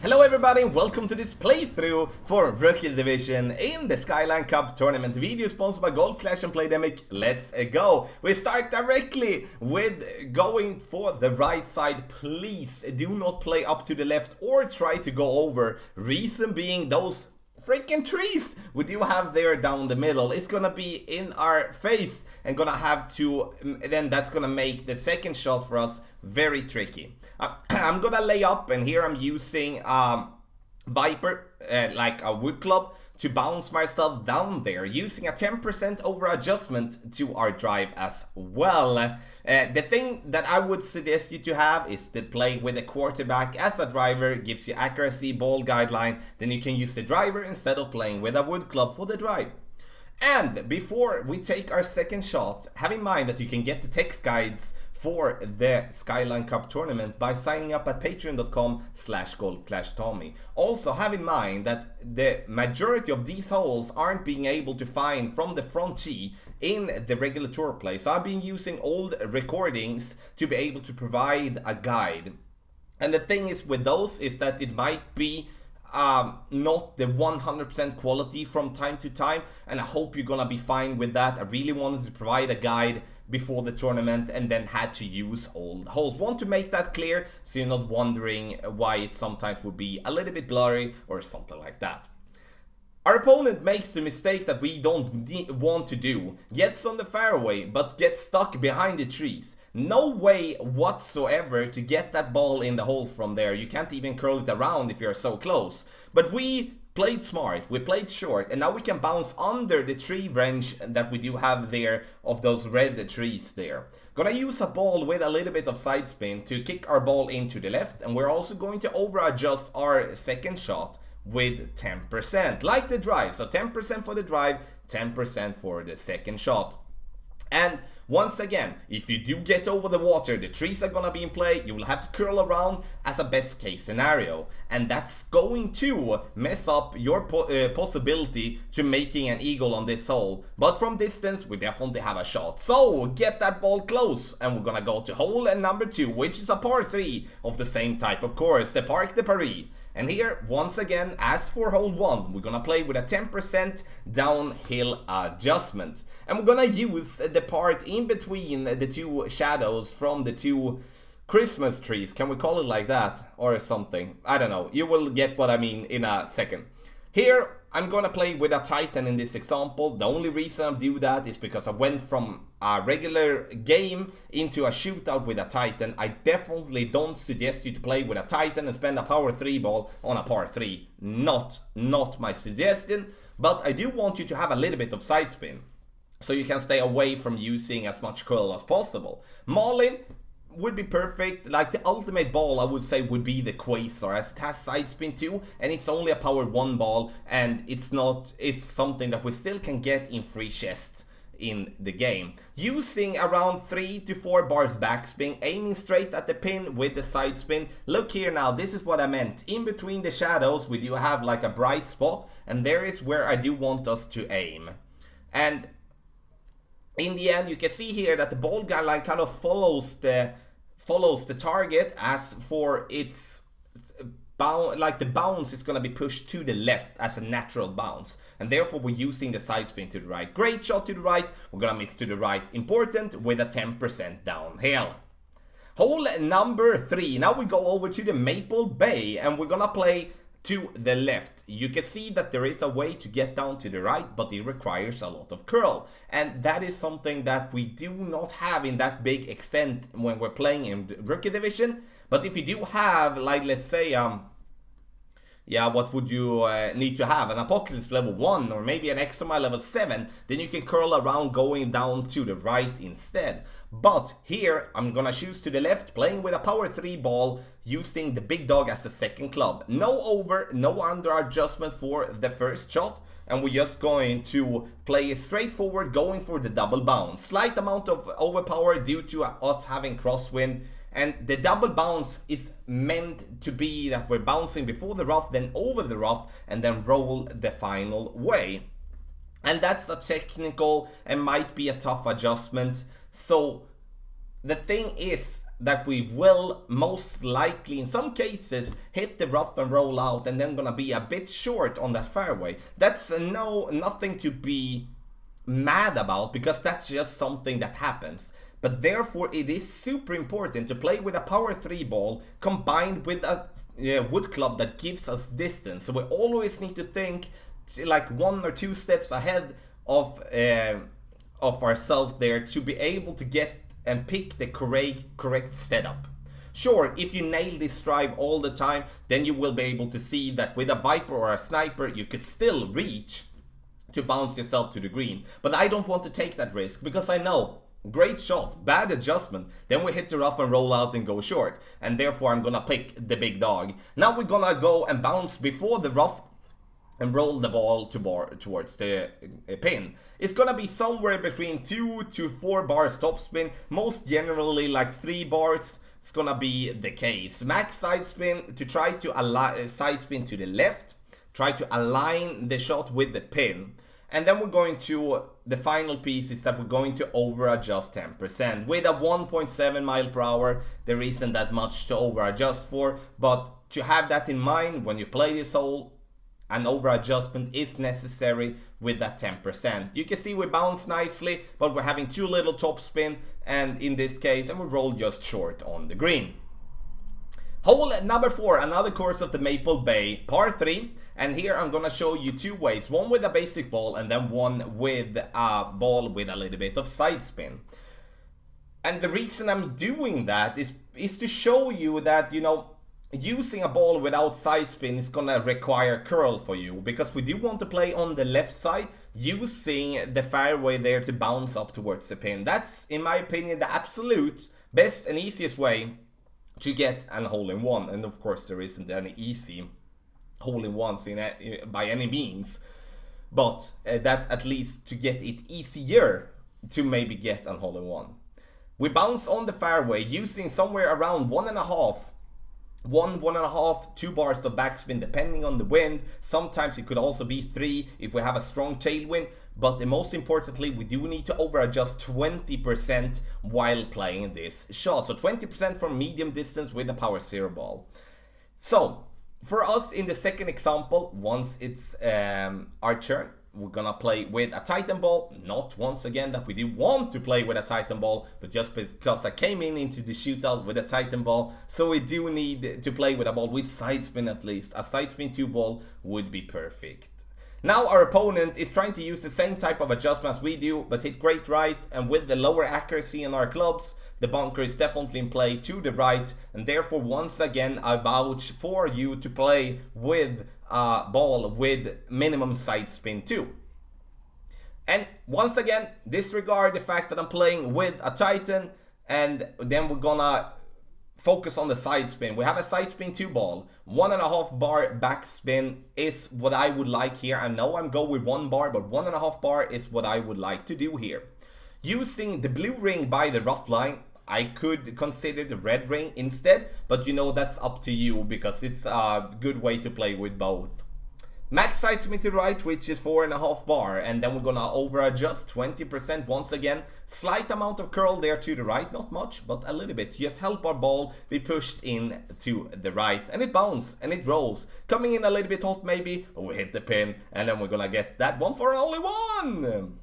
Hello everybody, welcome to this playthrough for Rookie Division in the Skyline Cup Tournament. Video sponsored by Golf Clash and Playdemic. Let's go! We start directly with going for the right side. Please do not play up to the left or try to go over. Reason being those freaking trees we do have there down the middle is gonna be in our face and gonna have to, then that's gonna make the second shot for us very tricky. I'm gonna lay up, and here I'm using Viper, like a wood club, to bounce myself down there, using a 10% over adjustment to our drive as well. The thing that I would suggest you to have is to play with a quarterback as a driver. Gives you accuracy, ball guideline, then you can use the driver instead of playing with a wood club for the drive. And before we take our second shot, have in mind that you can get the text guides for the Skyline Cup Tournament by signing up at patreon.com/golfclashtommy. Also have in mind that the majority of these holes aren't being able to find from the front tee in the regular tour play. So I've been using old recordings to be able to provide a guide. And the thing is with those is that it might be not the 100% quality from time to time, and I hope you're gonna be fine with that. I really wanted to provide a guide before the tournament and then had to use old holes. Want to make that clear so you're not wondering why it sometimes would be a little bit blurry or something like that. Our opponent makes the mistake that we don't want to do. Gets on the fairway, but gets stuck behind the trees. No way whatsoever to get that ball in the hole from there. You can't even curl it around if you're so close. But we played smart, we played short, and now we can bounce under the tree branch that we do have there of those red trees there. Gonna use a ball with a little bit of side spin to kick our ball into the left, and we're also going to over adjust our second shot with 10%, like the drive. So 10% for the drive, 10% for the second shot. And once again, if you do get over the water, the trees are gonna be in play, you will have to curl around as a best case scenario. And that's going to mess up your possibility to making an eagle on this hole. But from distance, we definitely have a shot. So get that ball close, and we're gonna go to hole number 2, which is a par 3 of the same type, of course, the Parc de Paris. And here, once again, as for hole 1, we're gonna play with a 10% downhill adjustment. And we're gonna use the part in between the two shadows from the two Christmas trees. Can we call it like that? Or something? I don't know. You will get what I mean in a second. Here, I'm gonna play with a Titan in this example. The only reason I do that is because I went from a regular game into a shootout with a Titan. I definitely don't suggest you to play with a Titan and spend a power 3 ball on a par 3. Not my suggestion, but I do want you to have a little bit of side spin, so you can stay away from using as much curl as possible. Marlin would be perfect. Like the ultimate ball, I would say, would be the Quasar, as it has side spin too, and it's only a power 1 ball, and it's something that we still can get in free chests in the game. Using around 3 to 4 bars backspin, aiming straight at the pin with the side spin. Look here now, this is what I meant. In between the shadows, we do have like a bright spot, and there is where I do want us to aim. And in the end, you can see here that the ball guideline kind of follows the target. As for its like the bounce is going to be pushed to the left as a natural bounce, and therefore we're using the side spin to the right. Great shot to the right, we're going to miss to the right. Important with a 10% downhill. Hole number 3. Now we go over to the Maple Bay, and we're going to play to the left. You can see that there is a way to get down to the right, but it requires a lot of curl, and that is something that we do not have in that big extent when we're playing in Rookie Division. But if you do have, like, let's say what would you need to have? An Apocalypse level 1 or maybe an Exomile level 7, then you can curl around going down to the right instead. But here I'm gonna choose to the left, playing with a power 3 ball, using the big dog as the second club. No over, no under adjustment for the first shot, and we're just going to play straightforward, going for the double bounce. Slight amount of overpower due to us having crosswind. And the double bounce is meant to be that we're bouncing before the rough, then over the rough, and then roll the final way. And that's a technical and might be a tough adjustment. So the thing is that we will most likely, in some cases, hit the rough and roll out and then gonna be a bit short on that fairway. That's nothing to be mad about, because that's just something that happens. But therefore it is super important to play with a power 3 ball combined with a wood club that gives us distance. So we always need to think like 1 or 2 steps ahead of ourselves there, to be able to get and pick the correct setup. Sure, if you nail this drive all the time, then you will be able to see that with a Viper or a Sniper you could still reach to bounce yourself to the green. But I don't want to take that risk, because I know, great shot, bad adjustment, then we hit the rough and roll out and go short, and therefore I'm gonna pick the big dog. Now we're gonna go and bounce before the rough and roll the ball towards the pin. It's gonna be somewhere between 2 to 4 bars topspin, most generally like 3 bars. It's gonna be the case. Max side spin to try to side spin to the left, try to align the shot with the pin. And then we're going to, the final piece is that we're going to over adjust 10%. With a 1.7 mile per hour, there isn't that much to over adjust for, but to have that in mind when you play this hole, an over adjustment is necessary with that 10%. You can see we bounce nicely, but we're having too little topspin, and in this case, and we roll just short on the green. Hole number 4, another course of the Maple Bay, par 3, and here I'm gonna show you 2 ways, one with a basic ball and then one with a ball with a little bit of side spin. And the reason I'm doing that is to show you that, you know, using a ball without side spin is gonna require curl for you, because we do want to play on the left side, using the fairway there to bounce up towards the pin. That's, in my opinion, the absolute best and easiest way to get an hole-in-one. And of course there isn't any easy hole-in-ones by any means, but that at least to get it easier to maybe get an hole-in-one. We bounce on the fairway using somewhere around 1.5, 2 bars of backspin depending on the wind. Sometimes it could also be 3 if we have a strong tailwind, but most importantly we do need to over adjust 20% while playing this shot. So 20% from medium distance with a power 0 ball. So for us in the second example, once it's our turn, we're gonna play with a Titan ball. Not once again that we do want to play with a Titan ball, but just because I came into the shootout with a Titan ball, so we do need to play with a ball with side spin at least. A side spin 2 ball would be perfect. Now our opponent is trying to use the same type of adjustment as we do, but hit great right, and with the lower accuracy in our clubs, the bunker is definitely in play to the right, and therefore once again I vouch for you to play with a ball with minimum side spin 2. And once again, disregard the fact that I'm playing with a Titan, and then we're gonna focus on the side spin. We have a side spin 2 ball. 1.5 bar backspin is what I would like here. I know I'm going with 1 bar, but 1.5 bar is what I would like to do here. Using the blue ring by the rough line, I could consider the red ring instead, but you know, that's up to you, because it's a good way to play with both. Max side spin to the right, which is 4.5 bar, and then we're gonna over adjust 20% once again. Slight amount of curl there to the right, not much, but a little bit. Just help our ball be pushed in to the right, and it bounces and it rolls. Coming in a little bit hot maybe, but we hit the pin, and then we're gonna get that one for only 1.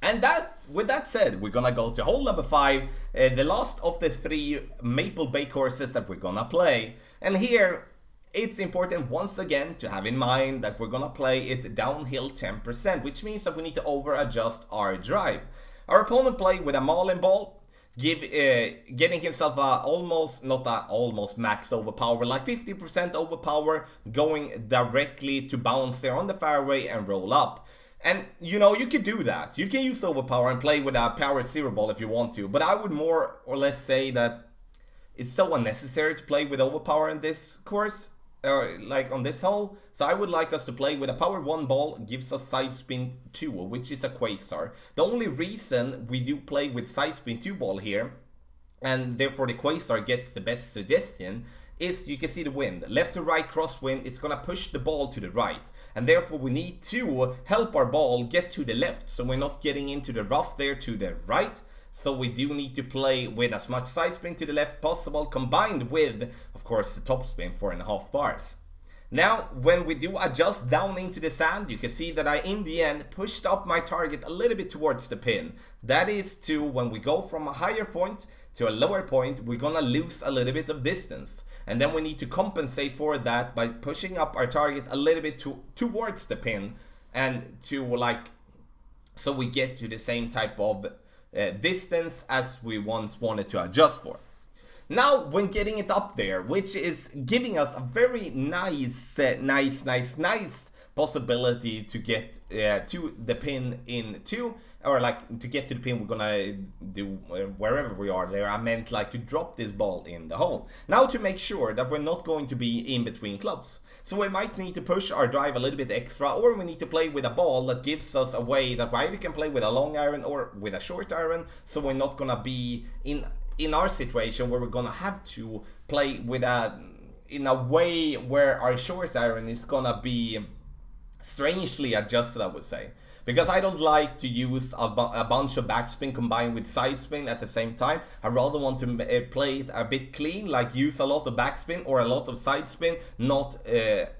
And with that said, we're gonna go to hole number 5, the last of the 3 Maple Bay courses that we're gonna play. And here, it's important once again to have in mind that we're gonna play it downhill 10%, which means that we need to over adjust our drive. Our opponent played with a Marlin ball, getting himself almost max overpower, like 50% overpower, going directly to bounce there on the fairway and roll up. And you know, you could do that. You can use overpower and play with a power 0 ball if you want to, but I would more or less say that it's so unnecessary to play with overpower in this course, or like on this hole. So I would like us to play with a power 1 ball, gives us side spin 2, which is a quasar. The only reason we do play with side spin 2 ball here, and therefore the quasar gets the best suggestion, is you can see the wind, left to right crosswind. It's gonna push the ball to the right, and therefore we need to help our ball get to the left, so we're not getting into the rough there to the right. So we do need to play with as much side spin to the left possible, combined with, of course, the top spin 4.5 bars. Now, when we do adjust down into the sand, you can see that I, in the end, pushed up my target a little bit towards the pin. That is to, when we go from a higher point to a lower point, we're gonna lose a little bit of distance. And then we need to compensate for that by pushing up our target a little bit towards the pin, and to so we get to the same type of distance as we once wanted to adjust for. Now, when getting it up there, which is giving us a very nice possibility to get to the pin in 2, or to get to the pin we're gonna do wherever we are there. I meant to drop this ball in the hole. Now, to make sure that we're not going to be in between clubs. So we might need to push our drive a little bit extra, or we need to play with a ball that gives us a way that we can play with a long iron or with a short iron, so we're not gonna be in our situation where we're gonna have to play with in a way where our short iron is gonna be strangely adjusted, I would say. Because I don't like to use a bunch of backspin combined with side spin at the same time. I rather want to play it a bit clean, use a lot of backspin or a lot of side spin, not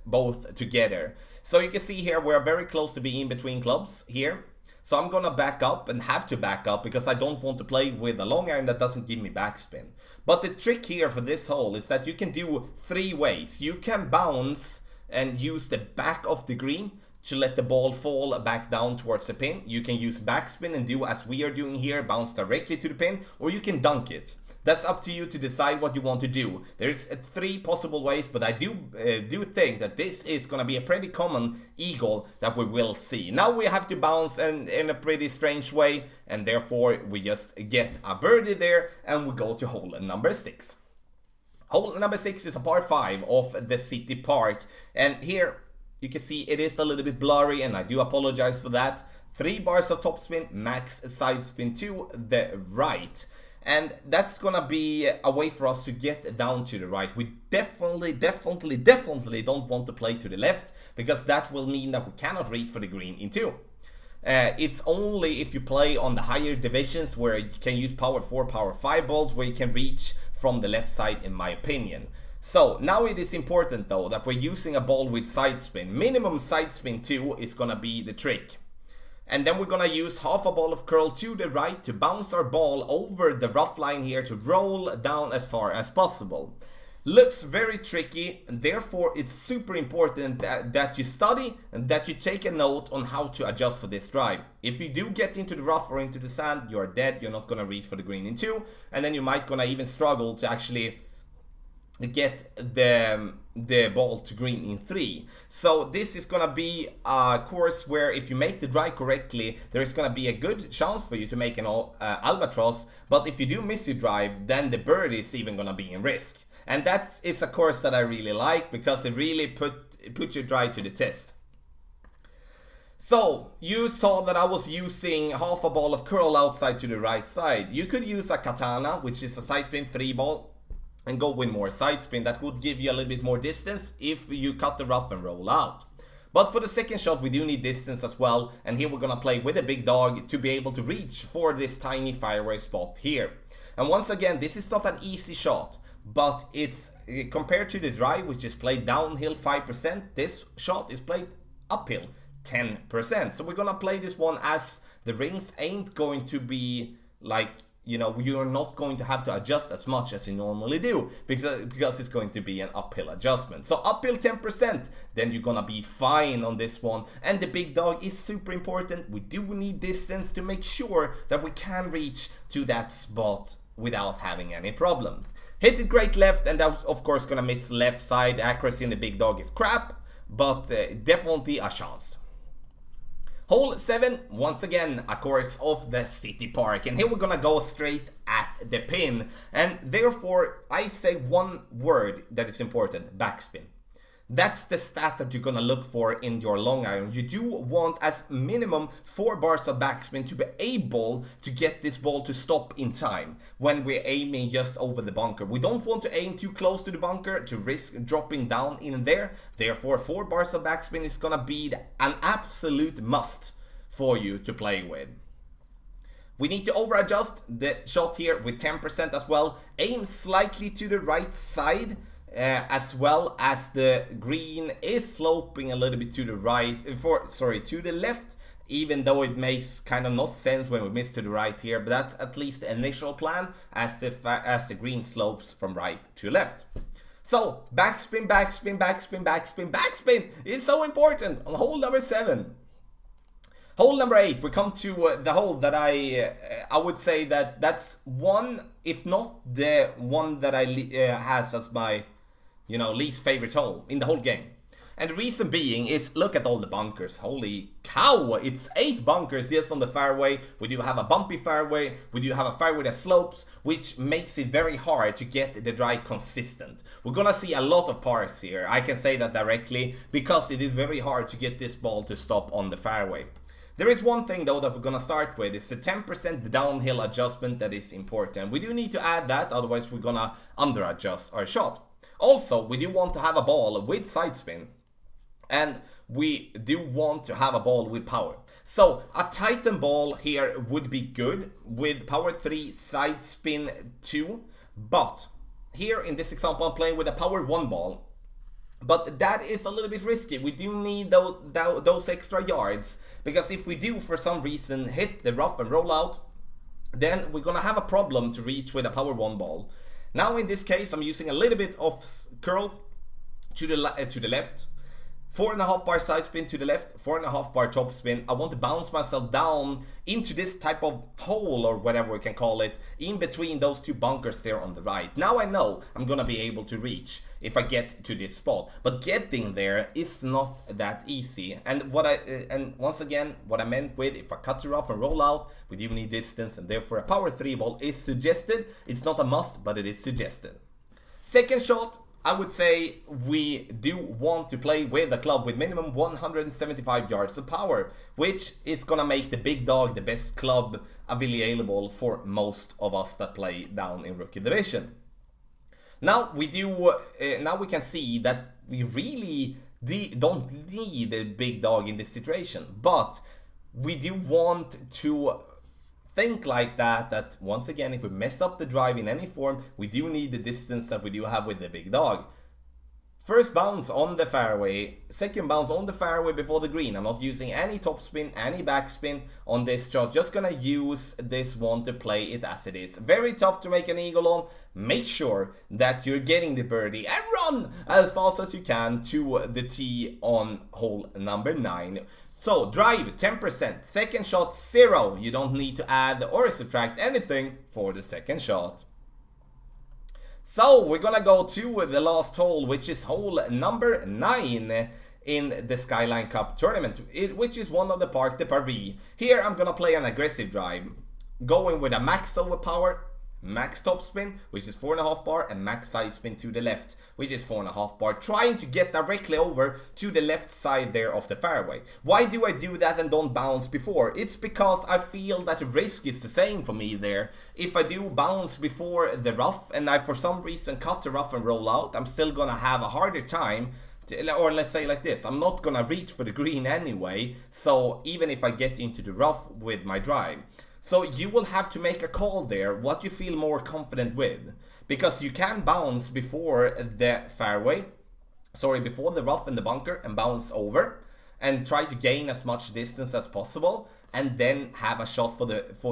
both together. So you can see here we're very close to being in between clubs here. So I'm gonna back up, and have to back up, because I don't want to play with a long iron that doesn't give me backspin. But the trick here for this hole is that you can do 3 ways. You can bounce and use the back of the green to let the ball fall back down towards the pin. You can use backspin and do as we are doing here, bounce directly to the pin, or you can dunk it. That's up to you to decide what you want to do. There's 3 possible ways, but I do think that this is going to be a pretty common eagle that we will see. Now we have to bounce in a pretty strange way, and therefore we just get a birdie there, and we go to hole number 6. Hole number 6 is a par 5 of the City Park, and here you can see it is a little bit blurry, and I do apologize for that. 3 bars of topspin, max side spin to the right. And that's gonna be a way for us to get down to the right. We definitely don't want to play to the left, because that will mean that we cannot reach for the green in 2. It's only if you play on the higher divisions where you can use power 4, power 5 balls where you can reach from the left side, in my opinion. So now it is important though that we're using a ball with side spin. Minimum side spin 2 is gonna be the trick. And then we're gonna use half a ball of curl to the right to bounce our ball over the rough line here to roll down as far as possible. Looks very tricky, and therefore it's super important that you study and that you take a note on how to adjust for this drive. If you do get into the rough or into the sand, you're dead. You're not gonna reach for the green in 2, and then you might gonna even struggle to actually get the ball to green in 3. So this is gonna be a course where if you make the drive correctly, there is gonna be a good chance for you to make an albatross, but if you do miss your drive, then the birdie is even gonna be in risk. And that is a course that I really like, because it really put your drive to the test. So, you saw that I was using half a ball of curl outside to the right side. You could use a katana, which is a side spin 3 ball, and go with more side spin. That would give you a little bit more distance if you cut the rough and roll out. But for the second shot we do need distance as well, and here we're gonna play with a big dog to be able to reach for this tiny fairway spot here. And once again, this is not an easy shot, but it's compared to the drive, which is played downhill 5%, this shot is played uphill 10%. So we're gonna play this one as the rings ain't going to be you're not going to have to adjust as much as you normally do, because it's going to be an uphill adjustment. So uphill 10%, then you're gonna be fine on this one. And the big dog is super important. We do need distance to make sure that we can reach to that spot without having any problem. Hit it great left, and that's of course gonna miss left side. The accuracy in the big dog is crap, but definitely a chance. Hole 7, once again, a course of the City Park, and here we're gonna go straight at the pin, and therefore I say one word that is important: backspin. That's the stat that you're gonna look for in your long iron. You do want as minimum 4 bars of backspin to be able to get this ball to stop in time when we're aiming just over the bunker. We don't want to aim too close to the bunker to risk dropping down in there. Therefore 4 bars of backspin is gonna be an absolute must for you to play with. We need to over adjust the shot here with 10% as well. Aim slightly to the right side, as well as the green is sloping a little bit to the right, to the left, even though it makes kind of not sense when we miss to the right here, but that's at least the initial plan as the green slopes from right to left. So backspin, backspin, backspin, backspin, backspin is so important on hole number 7. Hole number 8, we come to the hole that I would say that's one, if not the one that I has as my least favorite hole in the whole game. And the reason being is, look at all the bunkers. Holy cow, it's 8 bunkers, yes, on the fairway. We do have a bumpy fairway, we do have a fairway that slopes, which makes it very hard to get the drive consistent. We're gonna see a lot of pars here, I can say that directly, because it is very hard to get this ball to stop on the fairway. There is one thing though that we're gonna start with, it's the 10% downhill adjustment that is important. We do need to add that, otherwise we're gonna under adjust our shot. Also, we do want to have a ball with side spin. And we do want to have a ball with power. So a Titan ball here would be good with power 3, side spin 2. But here in this example I'm playing with a power 1 ball. But that is a little bit risky. We do need those extra yards. Because if we do for some reason hit the rough and roll out, then we're gonna have a problem to reach with a power 1 ball. Now in this case I'm using a little bit of curl to the left. 4.5 bar side spin to the left, 4.5 bar top spin. I want to bounce myself down into this type of hole, or whatever we can call it, in between those 2 bunkers there on the right. Now I know I'm gonna be able to reach if I get to this spot, but getting there is not that easy. And once again, what I meant with, if I cut to rough and roll out, we do need distance, and therefore a power 3 ball is suggested. It's not a must, but it is suggested. Second shot, I would say we do want to play with a club with minimum 175 yards of power, which is gonna make the big dog the best club available for most of us that play down in rookie division. Now we can see that we really don't need a big dog in this situation, but we do want to think like that once again, if we mess up the drive in any form, we do need the distance that we do have with the big dog. First bounce on the fairway, second bounce on the fairway before the green. I'm not using any topspin, any backspin on this shot, just gonna use this one to play it as it is. Very tough to make an eagle on. Make sure that you're getting the birdie and run as fast as you can to the tee on hole number 9. So drive 10%, second shot 0. You don't need to add or subtract anything for the second shot. So we're gonna go to the last hole, which is hole number 9 in the Skyline Cup Tournament, which is one of the Parc de Paris. Here I'm gonna play an aggressive drive, going with a max overpower, max topspin, which is 4.5 bar, and max side spin to the left, which is 4.5 bar, trying to get directly over to the left side there of the fairway. Why do I do that and don't bounce before? It's because I feel that the risk is the same for me there. If I do bounce before the rough and I for some reason cut the rough and roll out, I'm still gonna have a harder time or let's say like this, I'm not gonna reach for the green anyway, so even if I get into the rough with my drive. So you will have to make a call there, what you feel more confident with. Because you can bounce before the fairway, before the rough and the bunker, and bounce over and try to gain as much distance as possible, and then have a shot for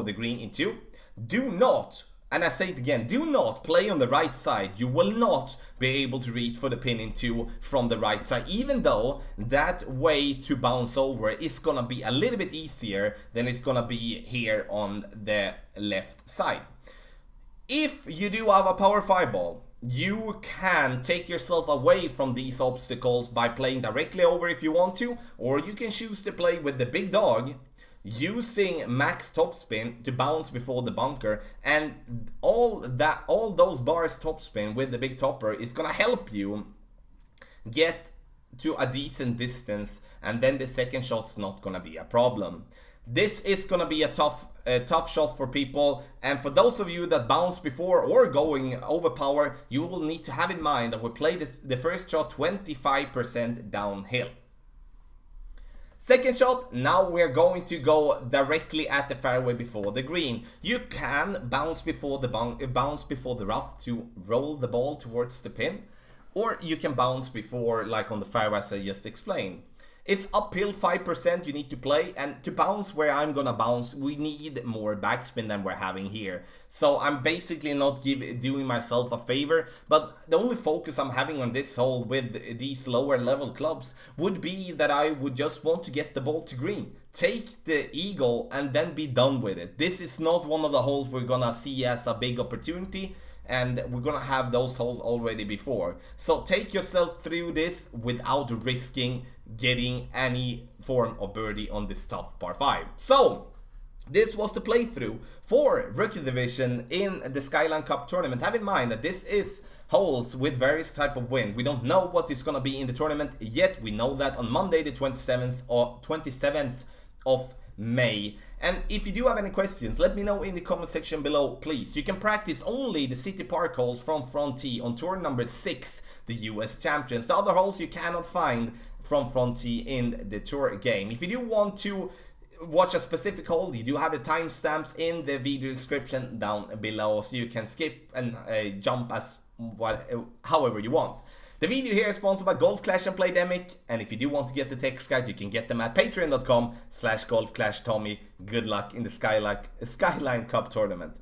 the green in 2. Do not, and I say it again, do not play on the right side. You will not be able to reach for the pin in 2 from the right side, even though that way to bounce over is gonna be a little bit easier than it's gonna be here on the left side. If you do have a power 5 ball, you can take yourself away from these obstacles by playing directly over if you want to, or you can choose to play with the big dog, using max topspin to bounce before the bunker, and all those bars topspin with the big topper is gonna help you get to a decent distance, and then the second shot's not gonna be a problem. This is gonna be a tough shot for people, and for those of you that bounce before or going over power, you will need to have in mind that we play the first shot 25% downhill. Second shot, now we're going to go directly at the fairway before the green. You can bounce before the rough to roll the ball towards the pin, or you can bounce before, like on the fairway as I just explained. It's uphill 5% you need to play, and to bounce where I'm gonna bounce, we need more backspin than we're having here. So I'm basically not doing myself a favor, but the only focus I'm having on this hole with these lower level clubs would be that I would just want to get the ball to green. Take the eagle and then be done with it. This is not one of the holes we're gonna see as a big opportunity, and we're gonna have those holes already before. So take yourself through this without risking getting any form of birdie on this tough par 5. So this was the playthrough for Rookie Division in the Skyline Cup Tournament. Have in mind that this is holes with various type of wind. We don't know what is gonna be in the tournament yet. We know that on Monday the 27th of May. And if you do have any questions, let me know in the comment section below, please. You can practice only the City Park holes from front tee on tour number 6, the US Champions. The other holes you cannot find from front tee in the tour game. If you do want to watch a specific hole, you do have the timestamps in the video description down below, so you can skip and jump as however you want. The video here is sponsored by Golf Clash and Playdemic, and if you do want to get the text guide, you can get them at patreon.com/golfclashtommy. Good luck in the Skyline Cup Tournament.